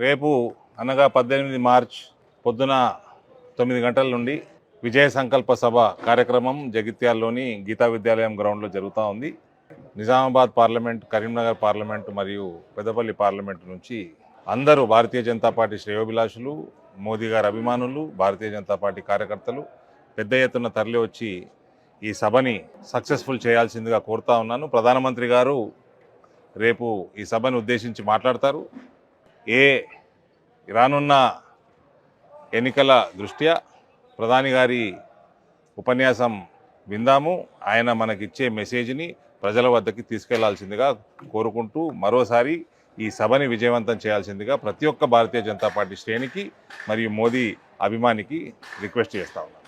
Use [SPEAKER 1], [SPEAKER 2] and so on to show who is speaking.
[SPEAKER 1] రేపు అనగా 18 మార్చ్ పొద్దున 9 గంటల నుండి విజయ సంకల్ప సభ కార్యక్రమం జగిత్యాల్లోని గీతా విద్యాలయం గ్రౌండ్లో జరుగుతూ ఉంది. నిజామాబాద్ పార్లమెంట్, కరీంనగర్ పార్లమెంట్ మరియు పెద్దపల్లి పార్లమెంట్ నుంచి అందరూ భారతీయ జనతా పార్టీ శ్రేయోభిలాషులు, మోదీ గారి అభిమానులు, భారతీయ జనతా పార్టీ కార్యకర్తలు పెద్ద ఎత్తున తరలి వచ్చి ఈ సభని సక్సెస్ఫుల్ చేయాల్సిందిగా కోరుతా ఉన్నాను. ప్రధానమంత్రి గారు రేపు ఈ సభను ఉద్దేశించి మాట్లాడతారు. రానున్న ఎన్నికల దృష్ట్యా ప్రధాని గారి ఉపన్యాసం విందాము. ఆయన మనకిచ్చే మెసేజ్ని ప్రజల వద్దకి తీసుకెళ్లాల్సిందిగా కోరుకుంటూ మరోసారి ఈ సభని విజయవంతం చేయాల్సిందిగా ప్రతి ఒక్క భారతీయ జనతా పార్టీ శ్రేణికి మరియు మోదీ అభిమానికి రిక్వెస్ట్ చేస్తా ఉన్నాను.